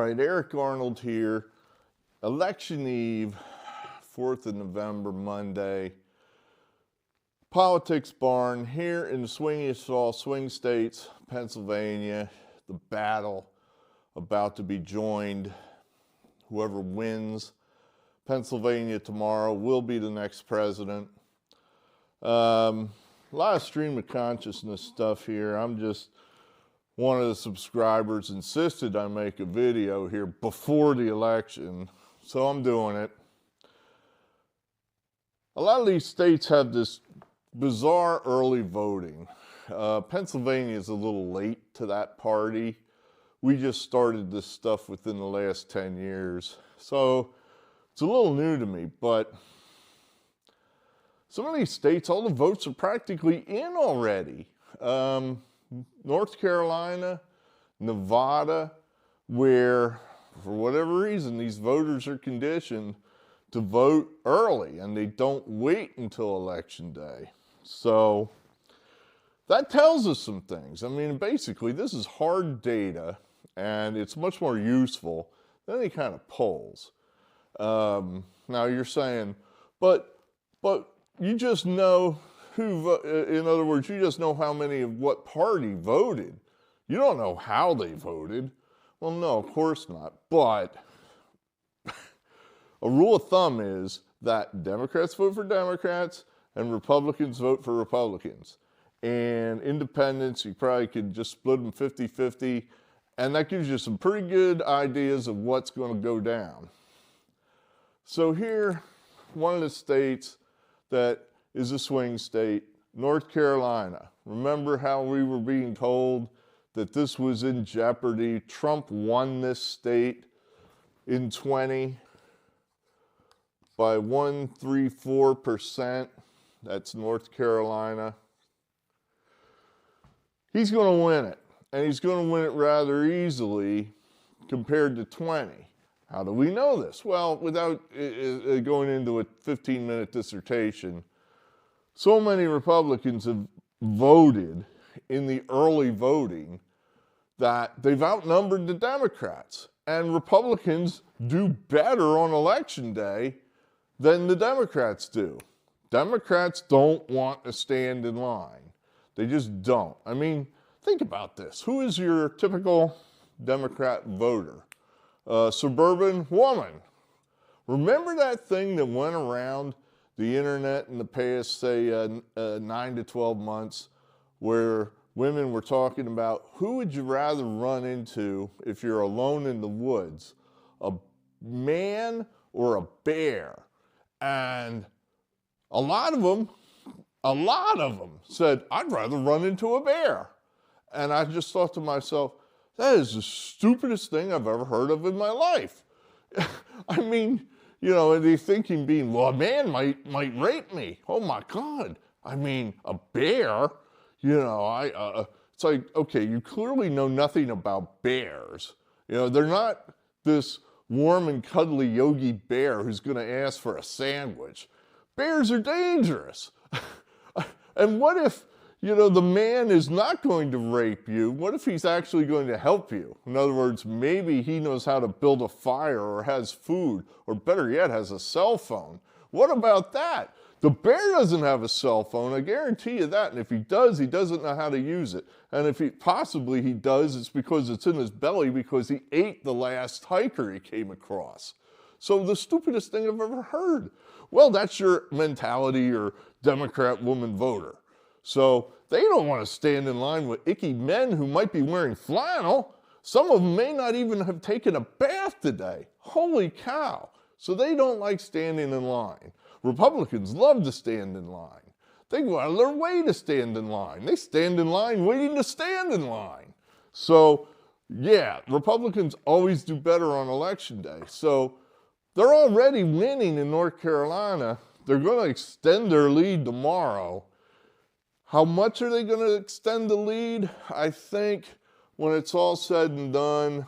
right, Eric Arnold here. Election Eve, 4th of November, Monday. PoliticsBarn here in the swingiest of all swing states, Pennsylvania. The battle about to be joined. Whoever wins Pennsylvania tomorrow will be the next president. A lot of stream of consciousness stuff here. I'm just one of the subscribers insisted I make a video here before the election, so I'm doing it. A lot of these states have this bizarre early voting. Pennsylvania is a little late to that party. We just started this stuff within the last 10 years, so it's a little new to me, but some of these states, all the votes are practically in already. North Carolina, Nevada, where for whatever reason these voters are conditioned to vote early and they don't wait until election day. So that tells us some things. I mean, basically this is hard data and it's much more useful than any kind of polls. Now you're saying, but you just know who, in other words, you just know how many of what party voted. You don't know how they voted. Well, no, of course not. But a rule of thumb is that Democrats vote for Democrats and Republicans vote for Republicans. And independents, you probably could just split them 50-50. And that gives you some pretty good ideas of what's going to go down. So here, one of the states that is a swing state, North Carolina. Remember how we were being told that this was in jeopardy? Trump won this state in 20 by 134%. That's North Carolina. He's going to win it, and he's going to win it rather easily compared to 20. How do we know this? Well, without going into a 15-minute dissertation, so many Republicans have voted in the early voting that they've outnumbered the Democrats. And Republicans do better on election day than the Democrats do. Democrats don't want to stand in line. They just don't. I mean, think about this. Who is your typical Democrat voter? Suburban woman. Remember that thing that went around the internet in the past, say, 9 to 12 months, where women were talking about who would you rather run into if you're alone in the woods, a man or a bear? And a lot of them said, I'd rather run into a bear. And I just thought to myself, that is the stupidest thing I've ever heard of in my life. I mean, you know, the thinking being, well, a man might rape me. Oh my God. I mean, a bear, you know, it's like, okay, you clearly know nothing about bears. You know, they're not this warm and cuddly Yogi Bear who's going to ask for a sandwich. Bears are dangerous. And what if, you know, the man is not going to rape you? What if he's actually going to help you? In other words, maybe he knows how to build a fire or has food, or better yet, has a cell phone. What about that? The bear doesn't have a cell phone, I guarantee you that. And if he does, he doesn't know how to use it. And if he does, it's because it's in his belly because he ate the last hiker he came across. So the stupidest thing I've ever heard. Well, that's your mentality, your Democrat woman voter. So they don't want to stand in line with icky men who might be wearing flannel. Some of them may not even have taken a bath today. Holy cow. So they don't like standing in line. Republicans love to stand in line. They go out of their way to stand in line. They stand in line waiting to stand in line. So yeah, Republicans always do better on election day. So they're already winning in North Carolina. They're going to extend their lead tomorrow. How much are they going to extend the lead? I think when it's all said and done,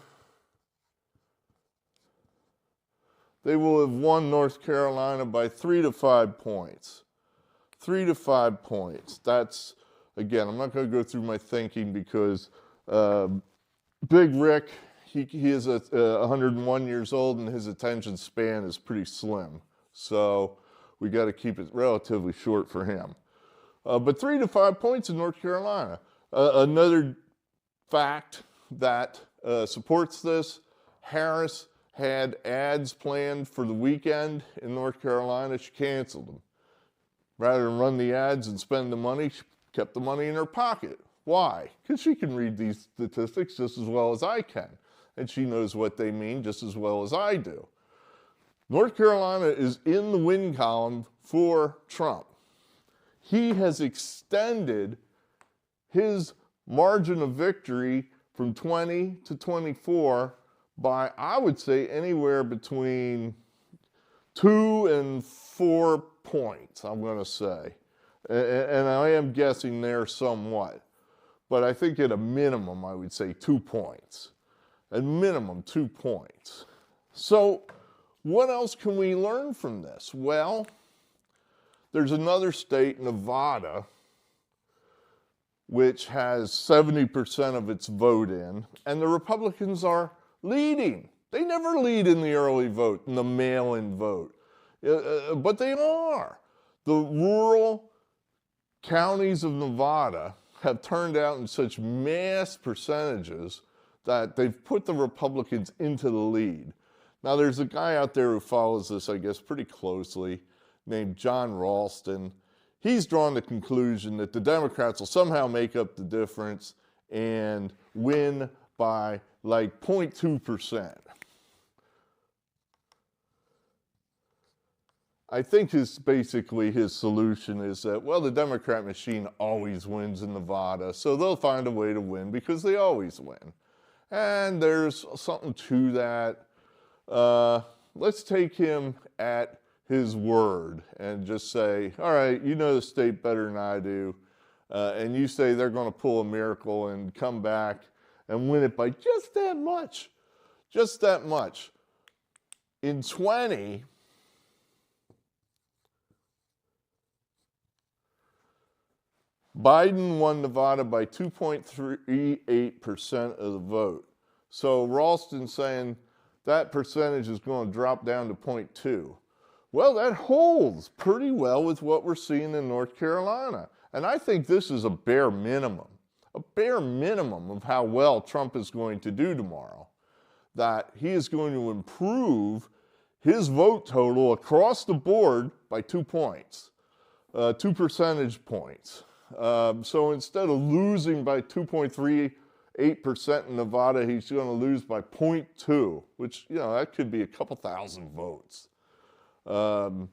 they will have won North Carolina by 3 to 5 points. 3 to 5 points. That's, again, I'm not going to go through my thinking because Big Rick, he is 101 years old, and his attention span is pretty slim. So we got to keep it relatively short for him. But 3 to 5 points in North Carolina. Another fact that supports this, Harris had ads planned for the weekend in North Carolina. She canceled them. Rather than run the ads and spend the money, she kept the money in her pocket. Why? Because she can read these statistics just as well as I can. And she knows what they mean just as well as I do. North Carolina is in the win column for Trump. He has extended his margin of victory from 20 to 24 by, I would say, anywhere between 2 and 4 points, I'm going to say. And I am guessing there somewhat. But I think at a minimum, I would say 2 points. At minimum, 2 points. So what else can we learn from this? Well, there's another state, Nevada, which has 70% of its vote in, and the Republicans are leading. They never lead in the early vote, in the mail-in vote, but they are. The rural counties of Nevada have turned out in such mass percentages that they've put the Republicans into the lead. Now, there's a guy out there who follows this, I guess, pretty closely, named John Ralston. He's drawn the conclusion that the Democrats will somehow make up the difference and win by like 0.2%. I think basically his solution is that, well, the Democrat machine always wins in Nevada, so they'll find a way to win because they always win. And there's something to that. Let's take him at his word and just say, all right, you know the state better than I do, and you say they're going to pull a miracle and come back and win it by just that much. Just that much. In 20, Biden won Nevada by 2.38% of the vote. So Ralston's saying that percentage is going to drop down to 0.2. Well, that holds pretty well with what we're seeing in North Carolina. And I think this is a bare minimum of how well Trump is going to do tomorrow. That he is going to improve his vote total across the board by 2 points, 2 percentage points. So instead of losing by 2.38% in Nevada, he's going to lose by 0.2, which, you know, that could be a couple thousand votes. 2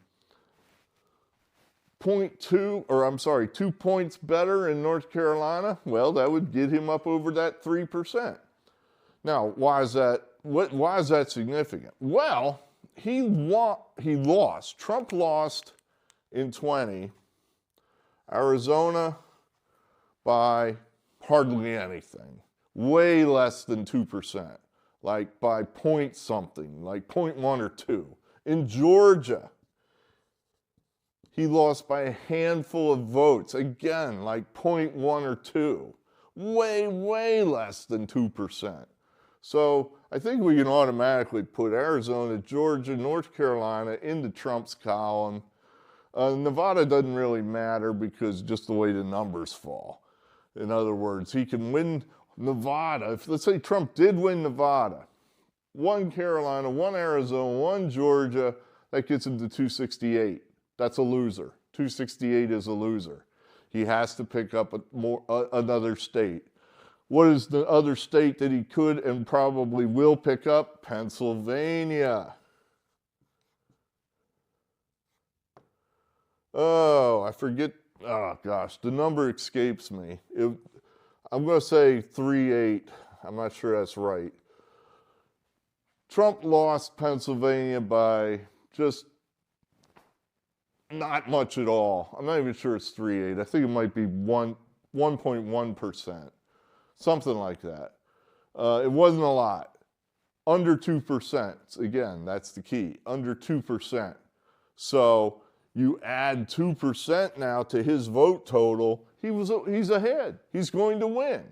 points better in North Carolina, well, that would get him up over that 3%. Now, why is that significant? Well, he lost. Trump lost in 20, Arizona by hardly anything, way less than 2%, like by point something, like 0.1 or 2. In Georgia, he lost by a handful of votes, again, like 0.1 or 2, way, way less than 2%. So I think we can automatically put Arizona, Georgia, North Carolina into Trump's column. Nevada doesn't really matter because just the way the numbers fall. In other words, he can win Nevada. If, let's say Trump did win Nevada, 1 Carolina, 1 Arizona, 1 Georgia, that gets him to 268. That's a loser. 268 is a loser. He has to pick up another state. What is the other state that he could and probably will pick up? Pennsylvania. Oh, I forget. Oh, gosh, the number escapes me. I'm going to say 3-8. I'm not sure that's right. Trump lost Pennsylvania by just not much at all. I'm not even sure it's 3-8. I think it might be 1.1%, something like that. It wasn't a lot. Under 2%. Again, that's the key. Under 2%. So you add 2% now to his vote total, he's ahead. He's going to win.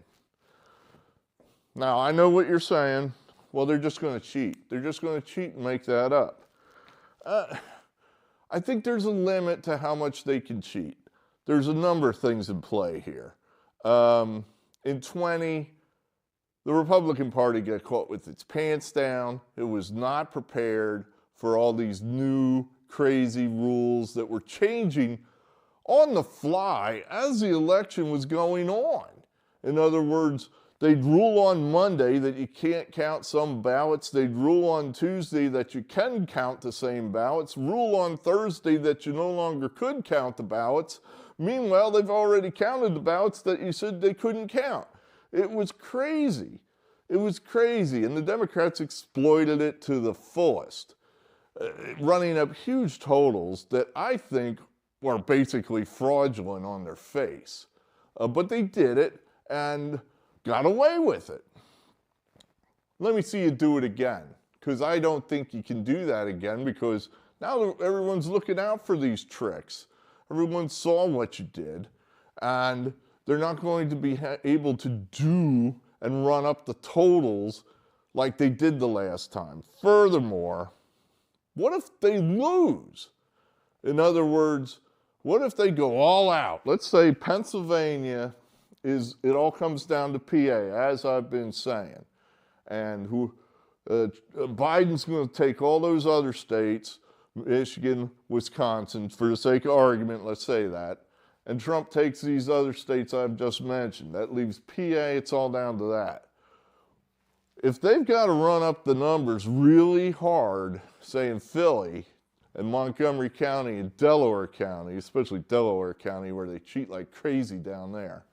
Now, I know what you're saying. well, they're just going to cheat. They're just going to cheat and make that up. I think there's a limit to how much they can cheat. There's a number of things in play here. In 20, the Republican Party got caught with its pants down. It was not prepared for all these new crazy rules that were changing on the fly as the election was going on. In other words, they'd rule on Monday that you can't count some ballots. They'd rule on Tuesday that you can count the same ballots. Rule on Thursday that you no longer could count the ballots. Meanwhile, they've already counted the ballots that you said they couldn't count. It was crazy. It was crazy. And the Democrats exploited it to the fullest, running up huge totals that I think were basically fraudulent on their face. But they did it and got away with it. Let me see you do it again, because I don't think you can do that again, because now everyone's looking out for these tricks. Everyone saw what you did, and they're not going to be able to do and run up the totals like they did the last time. Furthermore, what if they lose? In other words, what if they go all out? Let's say Pennsylvania it all comes down to PA, as I've been saying. And Biden's going to take all those other states, Michigan, Wisconsin, for the sake of argument, let's say that. And Trump takes these other states I've just mentioned. That leaves PA, it's all down to that. If they've got to run up the numbers really hard, say in Philly and Montgomery County and Delaware County, especially Delaware County where they cheat like crazy down there,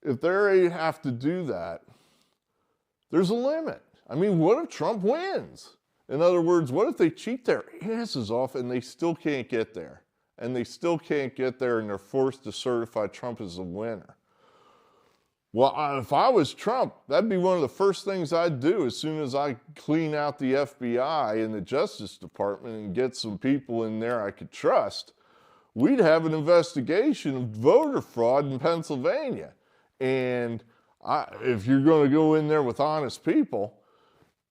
if they have to do that, there's a limit. I mean, what if Trump wins? In other words, what if they cheat their asses off and they still can't get there? And they still can't get there, and they're forced to certify Trump as a winner. Well, if I was Trump, that'd be one of the first things I'd do as soon as I clean out the FBI and the Justice Department and get some people in there I could trust. We'd have an investigation of voter fraud in Pennsylvania. And if you're going to go in there with honest people,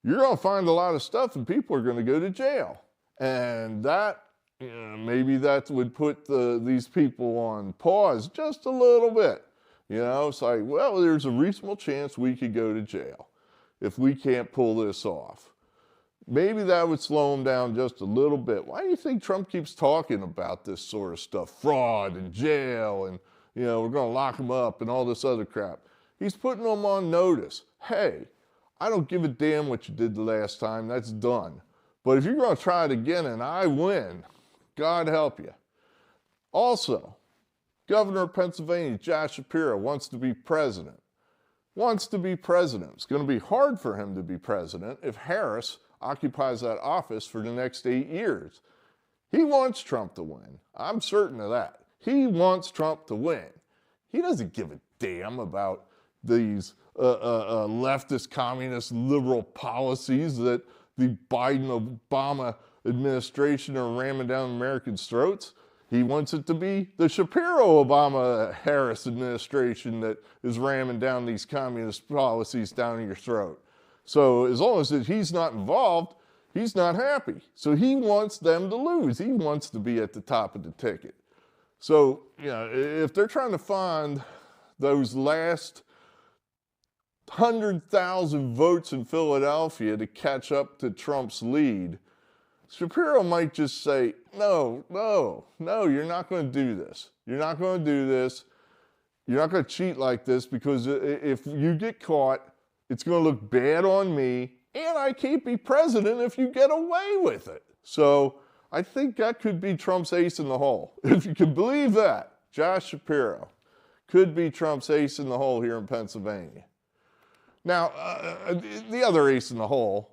you're going to find a lot of stuff and people are going to go to jail. And that, maybe that would put these people on pause just a little bit. It's like, well, there's a reasonable chance we could go to jail if we can't pull this off. Maybe that would slow them down just a little bit. Why do you think Trump keeps talking about this sort of stuff? Fraud and jail and, we're going to lock them up and all this other crap. He's putting them on notice. Hey, I don't give a damn what you did the last time. That's done. But if you're going to try it again and I win, God help you. Also, Governor of Pennsylvania, Josh Shapiro, wants to be president. It's going to be hard for him to be president if Harris occupies that office for the next 8 years. He wants Trump to win. I'm certain of that. He wants Trump to win. He doesn't give a damn about these leftist, communist, liberal policies that the Biden-Obama administration are ramming down Americans' throats. He wants it to be the Shapiro-Obama-Harris administration that is ramming down these communist policies down your throat. So as long as he's not involved, he's not happy. So he wants them to lose. He wants to be at the top of the ticket. So, if they're trying to find those last 100,000 votes in Philadelphia to catch up to Trump's lead, Shapiro might just say, no, you're not going to do this. You're not going to do this. You're not going to cheat like this, because if you get caught, it's going to look bad on me, and I can't be president if you get away with it. So I think that could be Trump's ace in the hole. If you can believe that, Josh Shapiro could be Trump's ace in the hole here in Pennsylvania. Now, the other ace in the hole,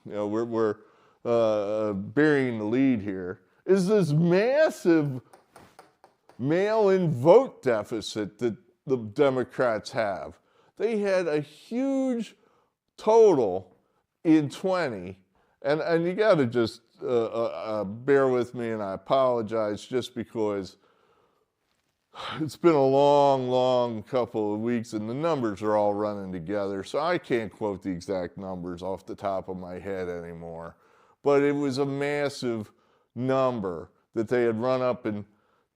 we're burying the lead here, is this massive mail-in vote deficit that the Democrats have. They had a huge total in 20, and you got to just bear with me, and I apologize just because It's been a long, long couple of weeks, and the numbers are all running together, so I can't quote the exact numbers off the top of my head anymore. But it was a massive number that they had run up in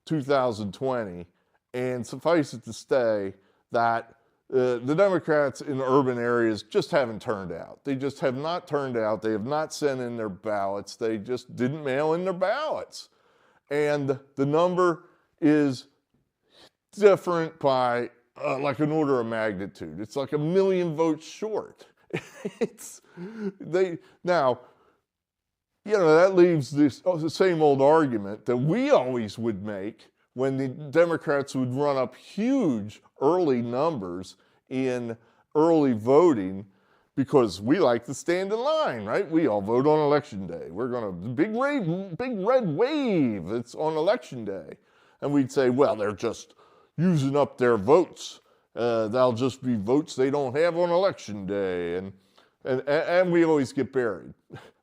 2020, and suffice it to say that the Democrats in urban areas just haven't turned out. They just have not turned out. They have not sent in their ballots. They just didn't mail in their ballots. And the number is different by like an order of magnitude. It's like 1 million votes short. Now, you know, that leaves the same old argument that we always would make when the Democrats would run up huge early numbers in early voting, because we like to stand in line, right? We all vote on election day. We're going to big red wave. It's on election day. And we'd say, well, they're just using up their votes. That'll just be votes they don't have on election day. And we always get buried.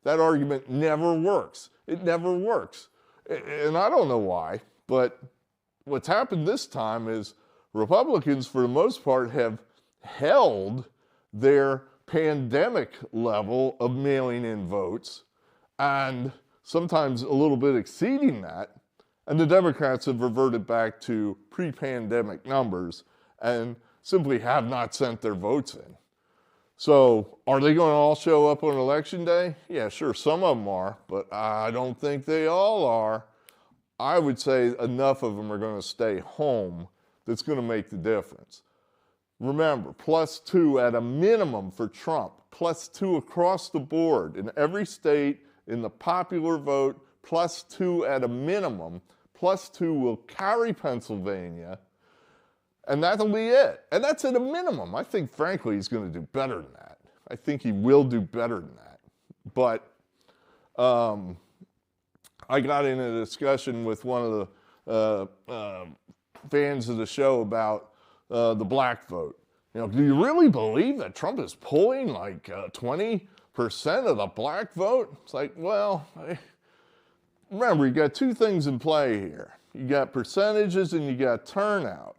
That argument never works. It never works. And I don't know why, but what's happened this time is Republicans, for the most part, have held their pandemic level of mailing in votes, and sometimes a little bit exceeding that. And the Democrats have reverted back to pre-pandemic numbers and simply have not sent their votes in. So are they going to all show up on election day? Yeah, sure, some of them are, but I don't think they all are. I would say enough of them are going to stay home that's going to make the difference. Remember, +2 at a minimum for Trump, +2 across the board in every state in the popular vote, +2 at a minimum. +2 will carry Pennsylvania, and that'll be it. And that's at a minimum. I think, frankly, he's going to do better than that. I think he will do better than that. But I got in a discussion with one of the fans of the show about the black vote. You know, do you really believe that Trump is pulling like 20% of the black vote? It's like, well, remember, you got two things in play here. You got percentages and you got turnout.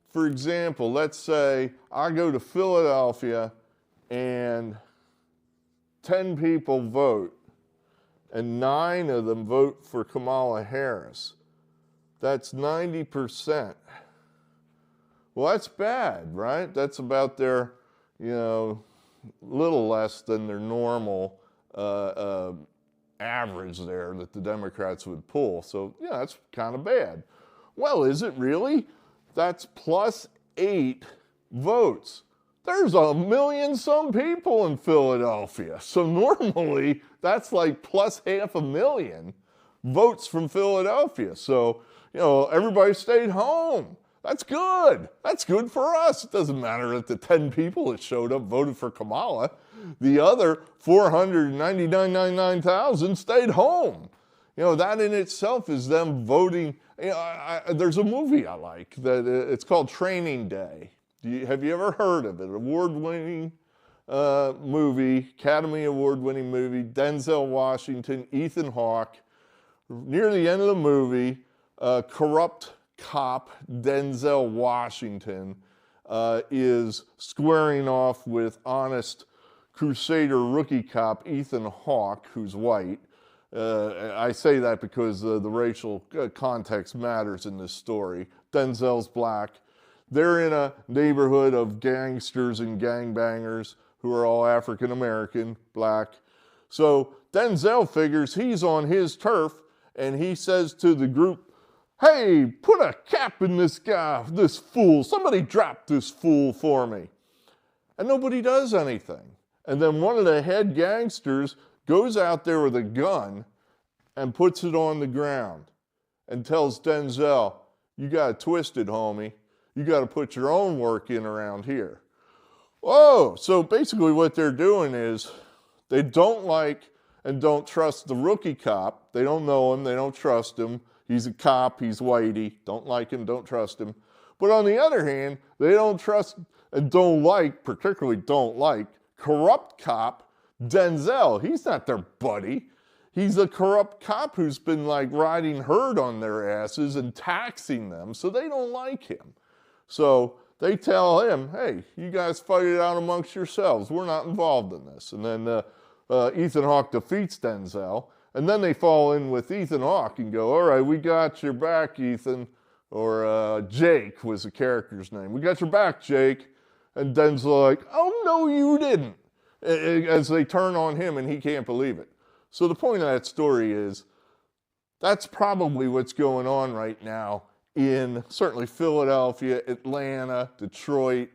For example, let's say I go to Philadelphia and 10 people vote and 9 of them vote for Kamala Harris. That's 90%. Well, that's bad, right? That's about their, little less than their normal average there that the Democrats would pull. So, yeah, that's kind of bad. Well, is it really? That's +8 votes. There's 1 million some people in Philadelphia. So normally that's like +500,000 votes from Philadelphia. So, everybody stayed home. That's good. That's good for us. It doesn't matter that the 10 people that showed up voted for Kamala. The other 499,999,000 stayed home. That in itself is them voting. There's a movie I like that it's called Training Day. Have you ever heard of it? Award-winning movie, Academy Award-winning movie, Denzel Washington, Ethan Hawke. Near the end of the movie, corrupt cop Denzel Washington is squaring off with honest Crusader rookie cop Ethan Hawke, who's white. I say that because the racial context matters in this story. Denzel's black. They're in a neighborhood of gangsters and gangbangers who are all African American, black. So Denzel figures he's on his turf, and he says to the group, "Hey, put a cap in this guy, this fool. Somebody drop this fool for me." And nobody does anything. And then one of the head gangsters goes out there with a gun and puts it on the ground and tells Denzel, "You got it twisted, homie. You got to put your own work in around here." Oh, so basically what they're doing is they don't like and don't trust the rookie cop. They don't know him. They don't trust him. He's a cop. He's whitey. Don't like him. Don't trust him. But on the other hand, they don't trust and particularly don't like, corrupt cop Denzel. He's not their buddy. He's a corrupt cop who's been like riding herd on their asses and taxing them, so they don't like him. So they tell him, hey, you guys fight it out amongst yourselves. We're not involved in this. And then Ethan Hawke defeats Denzel. And then they fall in with Ethan Hawke and go, all right, we got your back, Ethan. Or Jake was the character's name. We got your back, Jake. And Denzel like, oh, no, you didn't. As they turn on him and he can't believe it. So the point of that story is that's probably what's going on right now in certainly Philadelphia, Atlanta, Detroit.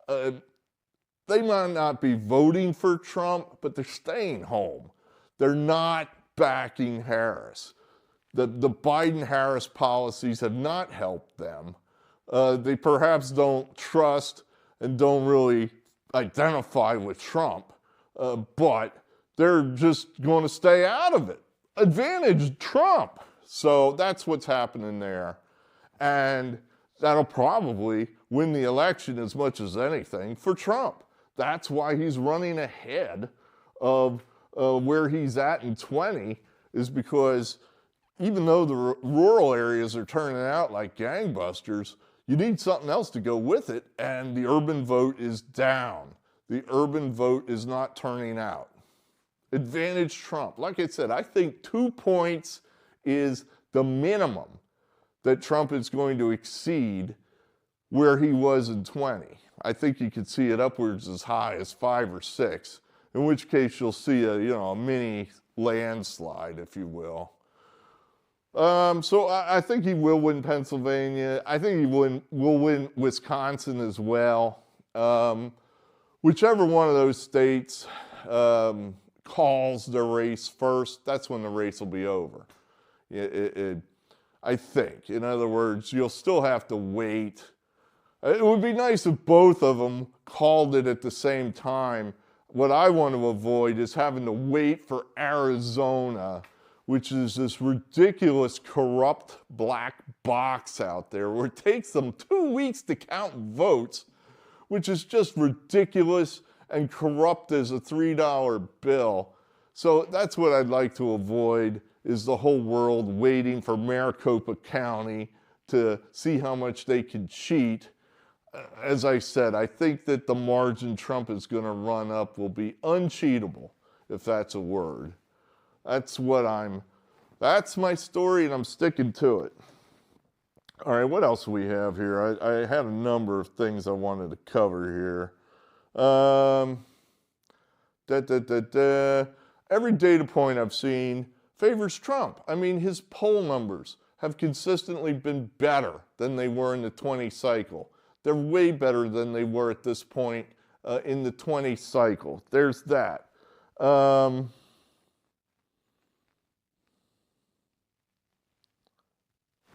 They might not be voting for Trump, but they're staying home. They're not backing Harris. The Biden-Harris policies have not helped them. They perhaps don't trust and don't really identify with Trump, but they're just going to stay out of it. Advantage Trump. So that's what's happening there. And that'll probably win the election as much as anything for Trump. That's why he's running ahead of where he's at in 20, is because even though the rural areas are turning out like gangbusters, you need something else to go with it, and the urban vote is down. The urban vote is not turning out. Advantage Trump. Like I said, I think 2 points is the minimum that Trump is going to exceed where he was in 20. I think you could see it upwards as high as 5 or 6, in which case you'll see a mini landslide, if you will. So I think he will win Pennsylvania. I think he will win Wisconsin as well. Whichever one of those states calls the race first, that's when the race will be over. I think. In other words, you'll still have to wait. It would be nice if both of them called it at the same time. What I want to avoid is having to wait for Arizona, which is this ridiculous, corrupt black box out there where it takes them 2 weeks to count votes, which is just ridiculous and corrupt as a $3 bill. So that's what I'd like to avoid, is the whole world waiting for Maricopa County to see how much they can cheat. As I said, I think that the margin Trump is going to run up will be uncheatable, if that's a word. That's my story, and I'm sticking to it. All right, what else do we have here? I had a number of things I wanted to cover here. Every data point I've seen favors Trump. I mean, his poll numbers have consistently been better than they were in the 20 cycle. They're way better than they were at this point in the 20 cycle. There's that.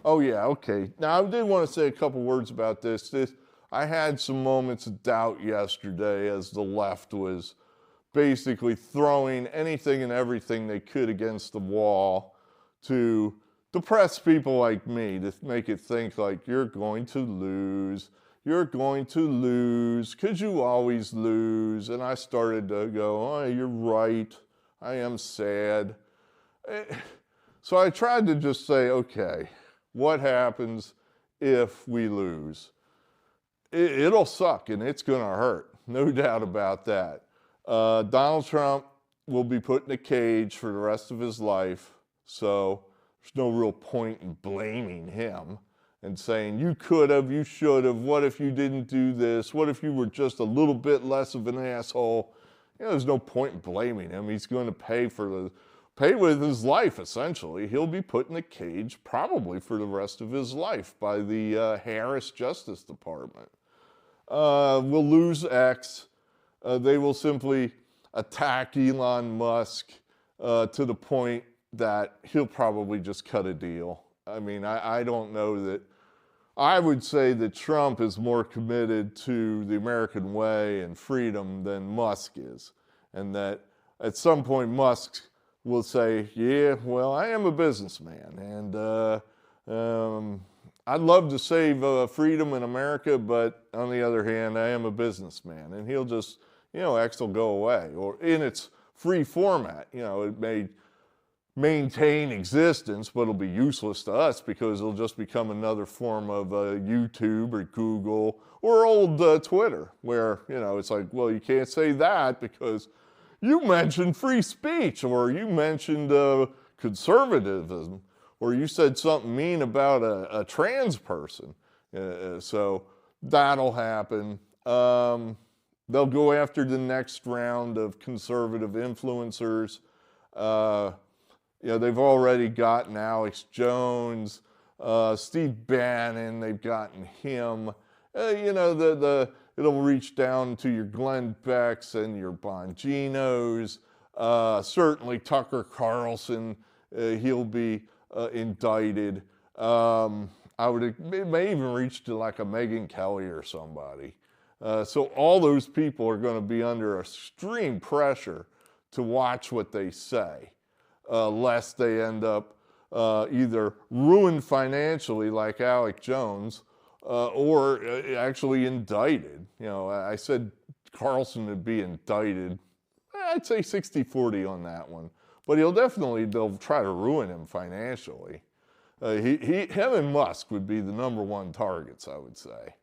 Oh yeah, okay. Now I did want to say a couple words about this. I had some moments of doubt yesterday as the left was basically throwing anything and everything they could against the wall to depress people like me, to make it think like you're going to lose, because you always lose. And I started to go, oh, you're right, I am sad. So I tried to just say, okay, what happens if we lose? It'll suck and it's going to hurt, no doubt about that. Donald Trump will be put in a cage for the rest of his life, so there's no real point in blaming him and saying, you could have, you should have, what if you didn't do this, what if you were just a little bit less of an asshole? There's no point in blaming him. He's going to pay with his life, essentially. He'll be put in a cage probably for the rest of his life by the Harris Justice Department. We'll lose X. They will simply attack Elon Musk to the point that he'll probably just cut a deal. I mean, I don't know that. I would say that Trump is more committed to the American way and freedom than Musk is. And that at some point Musk will say, yeah, well, I am a businessman. And I'd love to save freedom in America, but on the other hand, I am a businessman. And he'll just, X will go away. Or in its free format, it may maintain existence, but it'll be useless to us because it'll just become another form of YouTube or Google or old Twitter, where, you know, it's like, well, you can't say that because you mentioned free speech, or you mentioned conservatism, or you said something mean about a trans person. So that'll happen. They'll go after the next round of conservative influencers. You know, they've already gotten Alex Jones, Steve Bannon, they've gotten him. You know, it'll reach down to your Glenn Becks and your Bonginos. Certainly Tucker Carlson, he'll be indicted. It may even reach to like a Megyn Kelly or somebody. So all those people are going to be under extreme pressure to watch what they say, lest they end up either ruined financially like Alex Jones, or actually indicted. You know, I said Carlson would be indicted. I'd say 60-40 on that one. But they'll try to ruin him financially. Him and Musk would be the number one targets, I would say.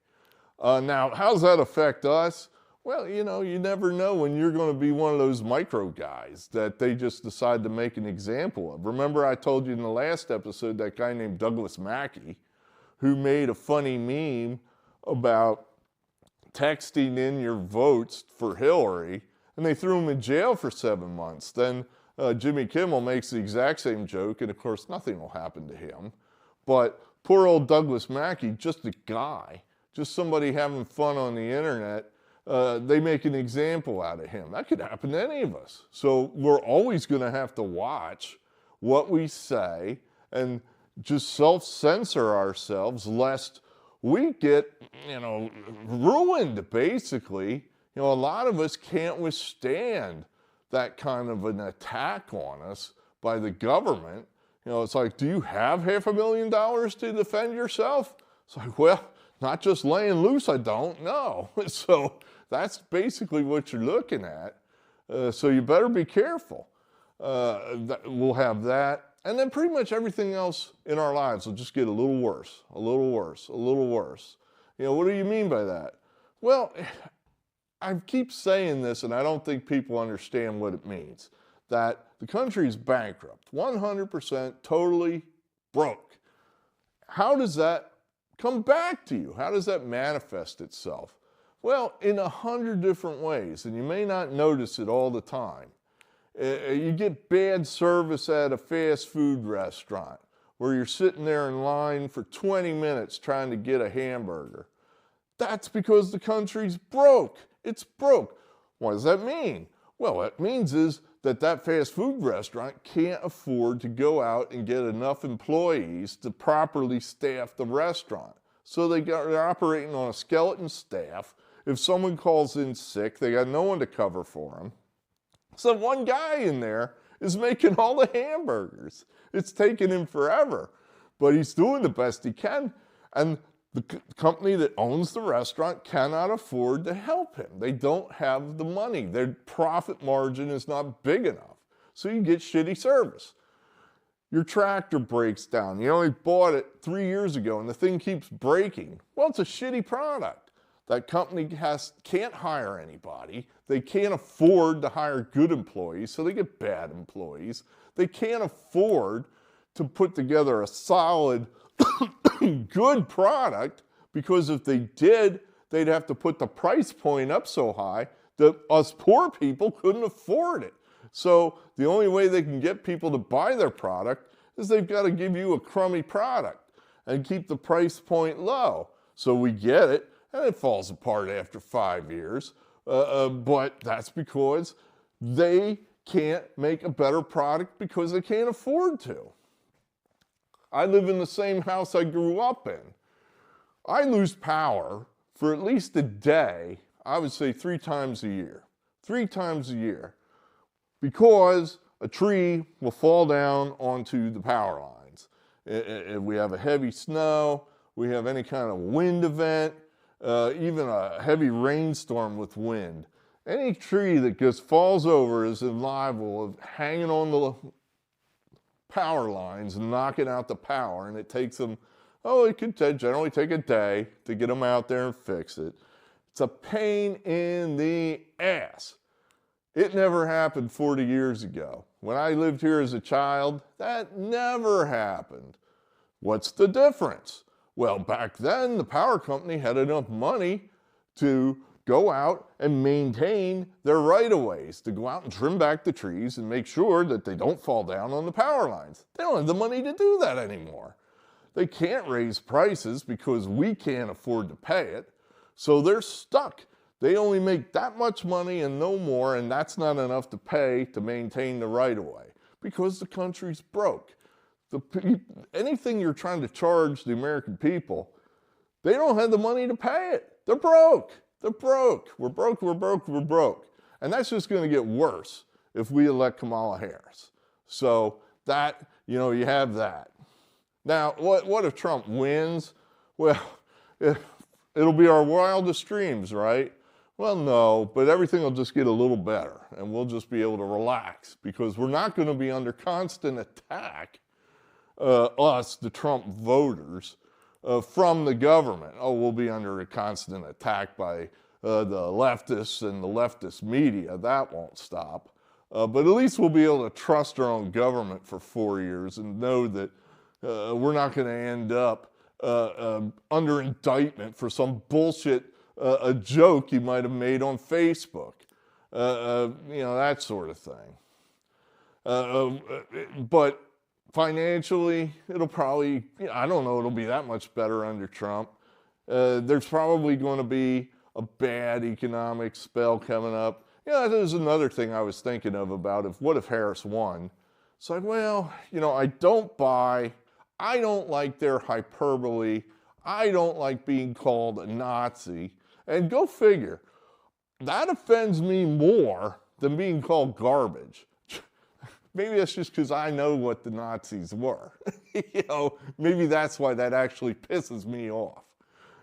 Now, how does that affect us? Well, you know, you never know when you're going to be one of those micro guys that they just decide to make an example of. Remember I told you in the last episode that guy named Douglas Mackey, who made a funny meme about texting in your votes for Hillary, and they threw him in jail for 7 months. Then Jimmy Kimmel makes the exact same joke, and of course nothing will happen to him. But poor old Douglas Mackey, just a guy, just somebody having fun on the internet, they make an example out of him. That could happen to any of us. So we're always going to have to watch what we say and just self-censor ourselves lest we get, you know, ruined, basically. You know, a lot of us can't withstand that kind of an attack on us by the government. You know, it's like, do you have $500,000 to defend yourself? It's like, well, not just laying loose, I don't know. So that's basically what you're looking at. So you better be careful. We'll have that. And then pretty much everything else in our lives will just get a little worse, a little worse, a little worse. You know, what do you mean by that? Well, I keep saying this, and I don't think people understand what it means, that the country is bankrupt, 100% totally broke. How does that come back to you? How does that manifest itself? Well, in 100 different ways, and you may not notice it all the time. You get bad service at a fast food restaurant where you're sitting there in line for 20 minutes trying to get a hamburger. That's because the country's broke. It's broke. What does that mean? Well, what it means is that fast food restaurant can't afford to go out and get enough employees to properly staff the restaurant. So they're operating on a skeleton staff. If someone calls in sick, they got no one to cover for them. So one guy in there is making all the hamburgers. It's taken him forever, but he's doing the best he can. And the company that owns the restaurant cannot afford to help him. They don't have the money. Their profit margin is not big enough. So you get shitty service. Your tractor breaks down. You only bought it 3 years ago and the thing keeps breaking. Well, it's a shitty product. That company can't hire anybody. They can't afford to hire good employees, so they get bad employees. They can't afford to put together a solid, good product, because if they did, they'd have to put the price point up so high that us poor people couldn't afford it. So the only way they can get people to buy their product is they've got to give you a crummy product and keep the price point low. So we get it. And it falls apart after 5 years, but that's because they can't make a better product because they can't afford to. I live in the same house I grew up in. I lose power for at least a day, I would say 3 times a year. 3 times a year. Because a tree will fall down onto the power lines. If we have a heavy snow, we have any kind of wind event, even a heavy rainstorm with wind. Any tree that just falls over is liable of hanging on power lines and knocking out the power, and it takes them, it could generally take a day to get them out there and fix it. It's a pain in the ass. It never happened 40 years ago. When I lived here as a child, that never happened. What's the difference? Well, back then, the power company had enough money to go out and maintain their right-of-ways, to go out and trim back the trees and make sure that they don't fall down on the power lines. They don't have the money to do that anymore. They can't raise prices because we can't afford to pay it, so they're stuck. They only make that much money and no more, and that's not enough to pay to maintain the right-of-way because the country's broke. Anything you're trying to charge the American people, they don't have the money to pay it. They're broke. They're broke. We're broke, we're broke, we're broke. And that's just going to get worse if we elect Kamala Harris. So that, you have that. Now, what if Trump wins? Well, it'll be our wildest dreams, right? Well, no, but everything will just get a little better, and we'll just be able to relax because we're not going to be under constant attack, us, the Trump voters, from the government. We'll be under a constant attack by the leftists and the leftist media. That won't stop. But at least we'll be able to trust our own government for 4 years and know that we're not going to end up under indictment for some bullshit a joke you might have made on Facebook, that sort of thing. But financially, it'll probably, I don't know, it'll be that much better under Trump. There's probably going to be a bad economic spell coming up. There's another thing I was thinking of about what if Harris won? It's like, well, I don't like their hyperbole. I don't like being called a Nazi. And go figure, that offends me more than being called garbage. Maybe that's just because I know what the Nazis were. Maybe that's why that actually pisses me off.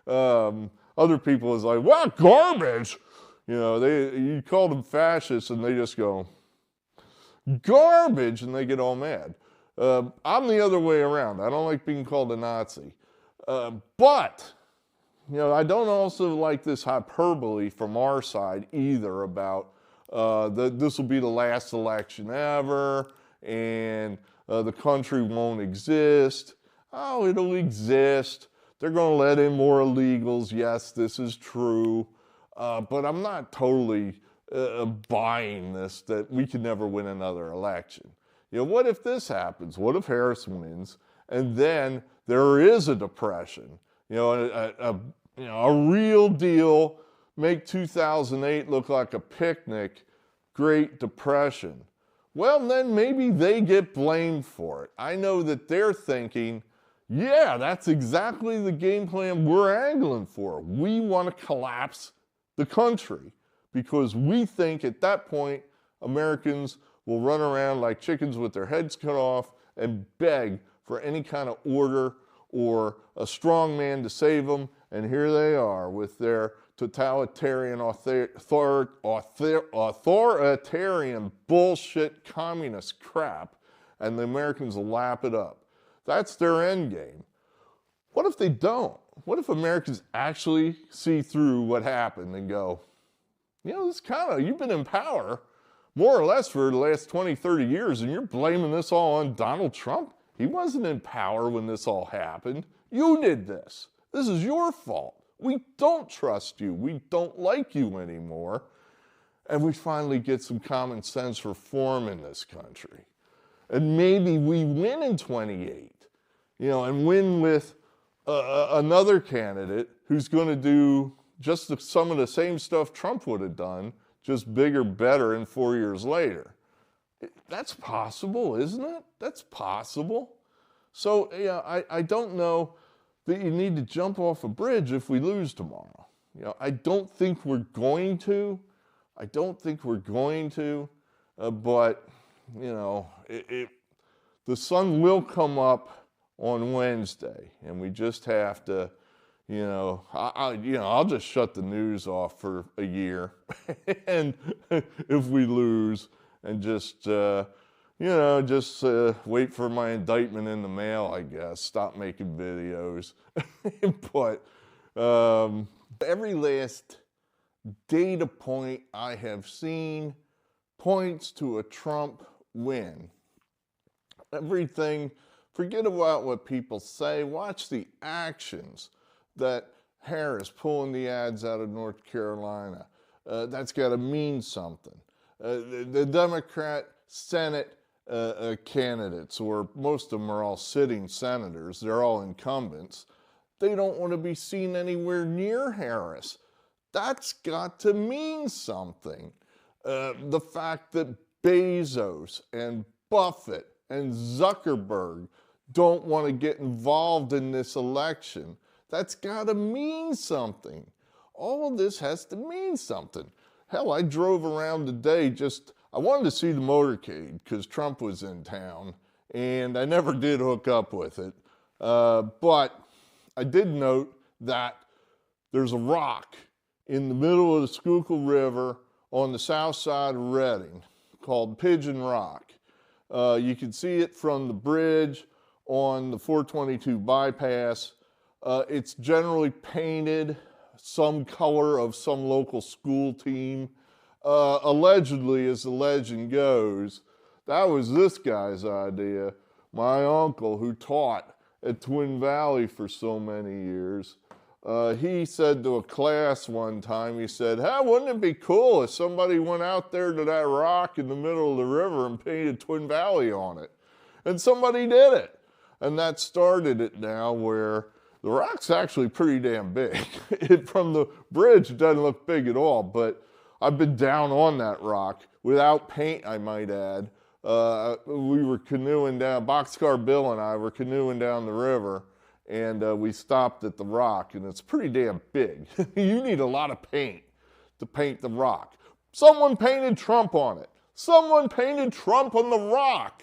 Other people is like, well, garbage. You call them fascists and they just go, garbage, and they get all mad. I'm the other way around. I don't like being called a Nazi. But I don't also like this hyperbole from our side either about this will be the last election ever and the country won't exist. Oh, it'll exist. They're going to let in more illegals. Yes, this is true. But I'm not totally buying this that we can never win another election. What if this happens? What if Harris wins and then there is a depression? A real deal, make 2008 look like a picnic, Great Depression. Well, then maybe they get blamed for it. I know that they're thinking, yeah, that's exactly the game plan we're angling for. We want to collapse the country because we think at that point Americans will run around like chickens with their heads cut off and beg for any kind of order or a strong man to save them. And here they are with their totalitarian, authoritarian bullshit communist crap, and the Americans will lap it up. That's their end game. What if they don't? What if Americans actually see through what happened and go, you've been in power more or less for the last 20, 30 years, and you're blaming this all on Donald Trump? He wasn't in power when this all happened. You did this. This is your fault. We don't trust you. We don't like you anymore. And we finally get some common sense reform in this country. And maybe we win in 28, and win with another candidate who's going to do just some of the same stuff Trump would have done, just bigger, better, and 4 years later. That's possible, isn't it? That's possible. So, I don't know that you need to jump off a bridge if we lose tomorrow. I don't think we're going to. But, the sun will come up on Wednesday, and we just have to, I'll just shut the news off for a year, and if we lose, and just, just wait for my indictment in the mail, I guess. Stop making videos. But every last data point I have seen points to a Trump win. Everything, forget about what people say, watch the actions. That Harris pulling the ads out of North Carolina, that's got to mean something. The Democrat Senate candidates, or most of them are all sitting senators, they're all incumbents, they don't want to be seen anywhere near Harris. That's got to mean something. The fact that Bezos and Buffett and Zuckerberg don't want to get involved in this election, that's got to mean something. All of this has to mean something. Hell, I drove around today I wanted to see the motorcade because Trump was in town, and I never did hook up with it. But I did note that there's a rock in the middle of the Schuylkill River on the south side of Reading called Pigeon Rock. You can see it from the bridge on the 422 bypass. It's generally painted some color of some local school team. Allegedly, as the legend goes, that was this guy's idea. My uncle, who taught at Twin Valley for so many years, he said to a class one time, he said, hey, wouldn't it be cool if somebody went out there to that rock in the middle of the river and painted Twin Valley on it? And somebody did it. And that started it now, where the rock's actually pretty damn big. From the bridge, it doesn't look big at all, but I've been down on that rock without paint, I might add. We were canoeing down, Boxcar Bill and I were canoeing down the river, and we stopped at the rock, and it's pretty damn big. You need a lot of paint to paint the rock. Someone painted Trump on it. Someone painted Trump on the rock,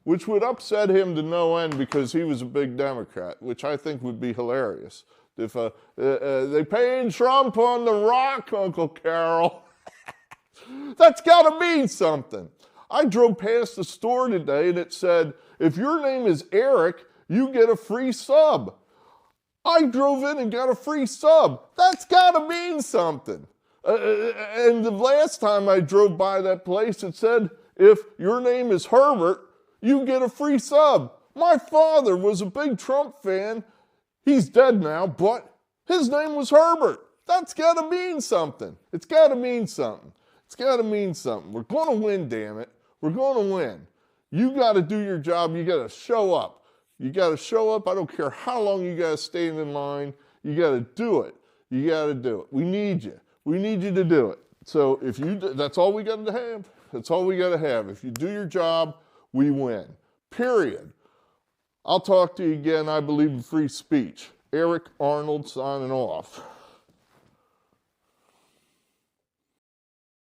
which would upset him to no end because he was a big Democrat, which I think would be hilarious. If they painted Trump on the rock, Uncle Carol. That's got to mean something. I drove past the store today and it said, if your name is Eric, you get a free sub. I drove in and got a free sub. That's got to mean something. And the last time I drove by that place, it said, if your name is Herbert, you get a free sub. My father was a big Trump fan. He's dead now, but his name was Herbert. That's got to mean something. It's got to mean something. It's got to mean something. We're going to win, damn it. We're going to win. You got to do your job. You got to show up. You got to show up. I don't care how long you got to stand in line. You got to do it. You got to do it. We need you. We need you to do it. So if you, that's all we got to have. That's all we got to have. If you do your job, we win. Period. I'll talk to you again. I believe in free speech. Eric Arnold signing off.